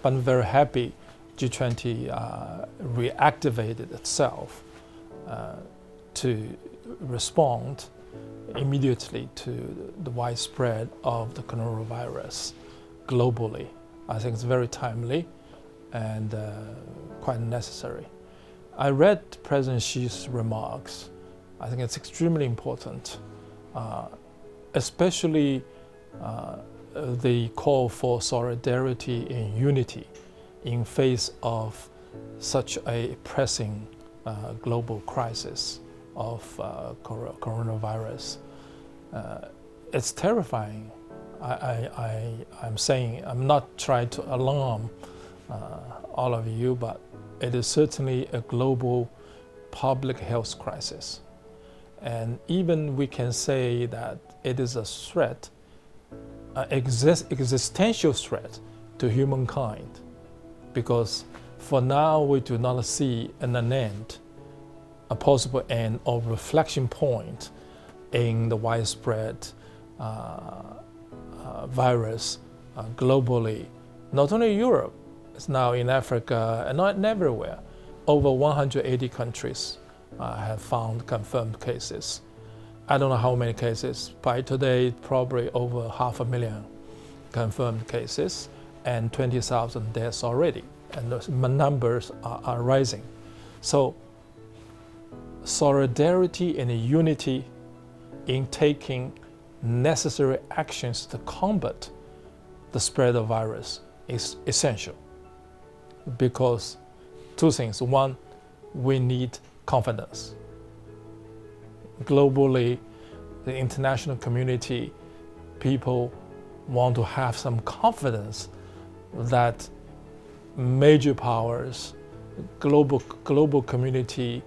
but I'm very happy G20 reactivated itself to respond immediately to the widespread of the coronavirus globally. I think it's very timely and quite necessary. I read President Xi's remarks. I think it's extremely important, especially the call for solidarity and unity in face of such a pressing global crisis of coronavirus. It's terrifying. I'm saying, I'm not trying to alarm all of you, but it is certainly a global public health crisis. And even we can say that it is a threat, existential threat to humankind, because for now we do not see an end, a possible end or reflection point in the widespread virus globally. Not only Europe, it's now in Africa and not everywhere. Over 180 countries have found confirmed cases. I don't know how many cases. By today, probably over 500,000 confirmed cases and 20,000 deaths already. And the numbers are rising. So solidarity and unity in taking necessary actions to combat the spread of virus is essential. Because two things. One, we need confidence. Globally, the international community, people want to have some confidence that major powers, global community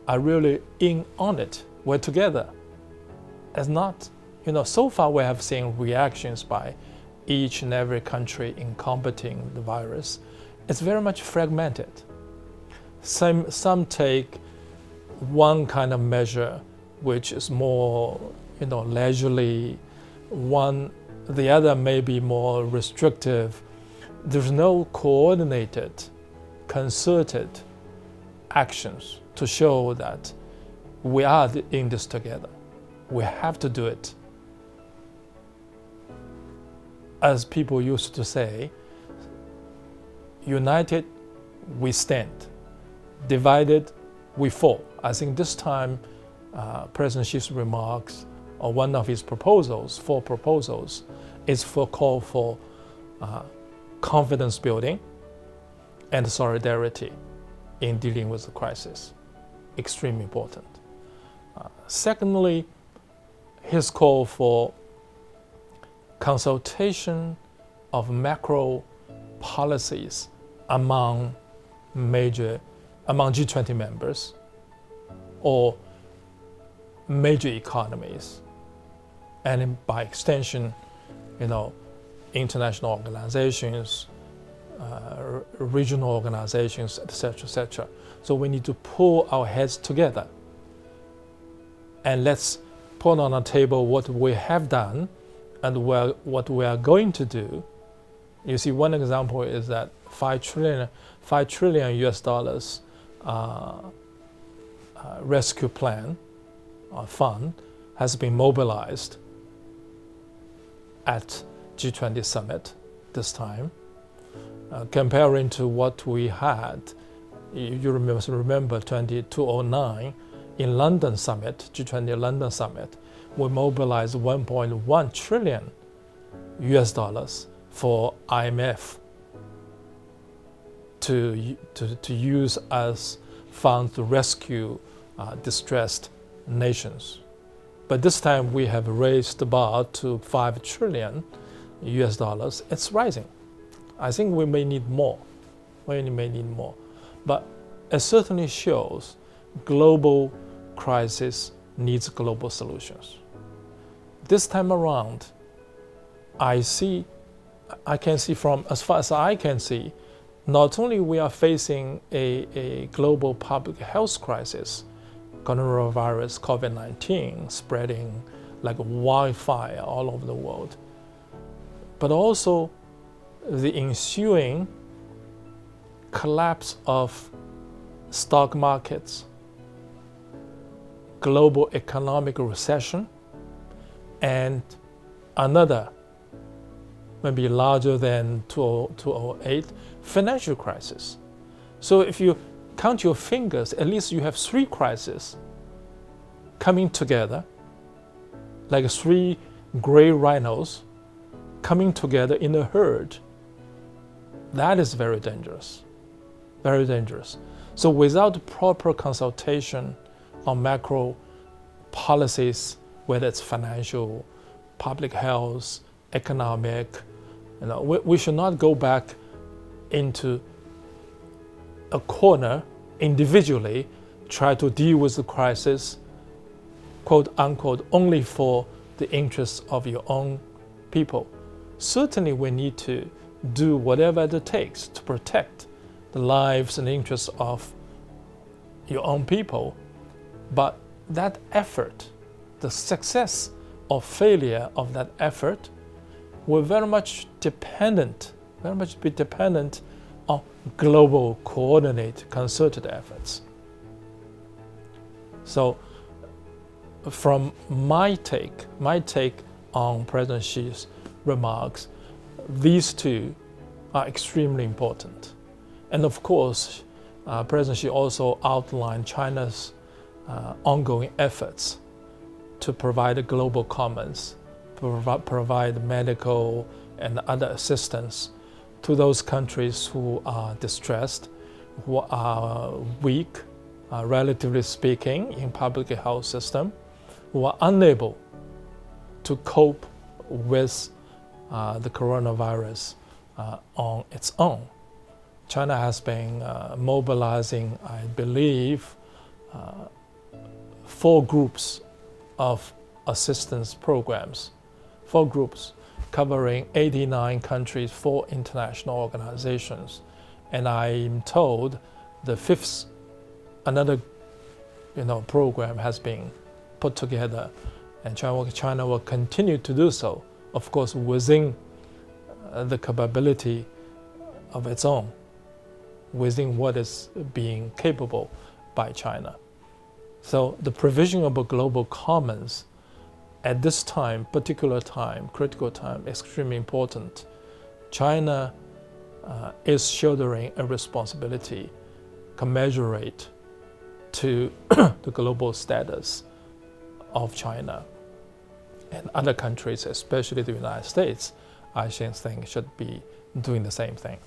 are really in on it. We're together. It's not, so far we have seen reactions by each and every country in combating the virus. It's very much fragmented. Some take one kind of measure, which is more, leisurely. The other may be more restrictive. There's no coordinated, concerted actions to show that we are in this together. We have to do it. As people used to say, united, we stand. Divided, we fall. I think this time, President Xi's remarks, or one of his proposals, 4 proposals, is for call for confidence building and solidarity in dealing with the crisis. Extremely important. Secondly, his call for consultation of macro policies among G20 members or major economies, and by extension, international organizations, regional organizations, etc., etc. So we need to pull our heads together and let's put on the table what we have done and what we are going to do. You see, one example is that $5 trillion US dollars rescue plan fund has been mobilized at G20 summit this time, comparing to what we had. You remember 2009 in London summit, G20 London summit, we mobilized 1.1 trillion US dollars for IMF to use as funds to rescue distressed nations. But this time we have raised the bar to 5 trillion US dollars. It's rising. I think we may need more. But it certainly shows global crisis needs global solutions. This time around, I can see from, as far as I can see, not only we are facing a global public health crisis, coronavirus, COVID-19 spreading like wildfire all over the world, but also the ensuing collapse of stock markets, global economic recession, and another, maybe larger than 2008, financial crisis. So if you count your fingers, at least you have 3 crises coming together, like 3 gray rhinos coming together in a herd. That is very dangerous, very dangerous. So without proper consultation on macro policies, whether it's financial, public health, economic, we should not go back into a corner individually, try to deal with the crisis, quote unquote, only for the interests of your own people. Certainly we need to do whatever it takes to protect the lives and interests of your own people. But that effort, the success or failure of that effort will very much be dependent on global, coordinated, concerted efforts. So from my take on President Xi's remarks, these 2 are extremely important. And of course, President Xi also outlined China's ongoing efforts to provide global commons, provide medical and other assistance to those countries who are distressed, who are weak, relatively speaking, in public health system, who are unable to cope with the coronavirus on its own. China has been mobilizing, I believe, 4 groups of assistance programs, 4 groups covering 89 countries, 4 international organizations. And I'm told the 5th, another program has been put together, and China will continue to do so, of course, within the capability of its own, within what is being capable by China. So the provision of a global commons at this time, particular time, critical time, extremely important. China is shouldering a responsibility commensurate to the global status of China. And other countries, especially the United States, I think should be doing the same thing.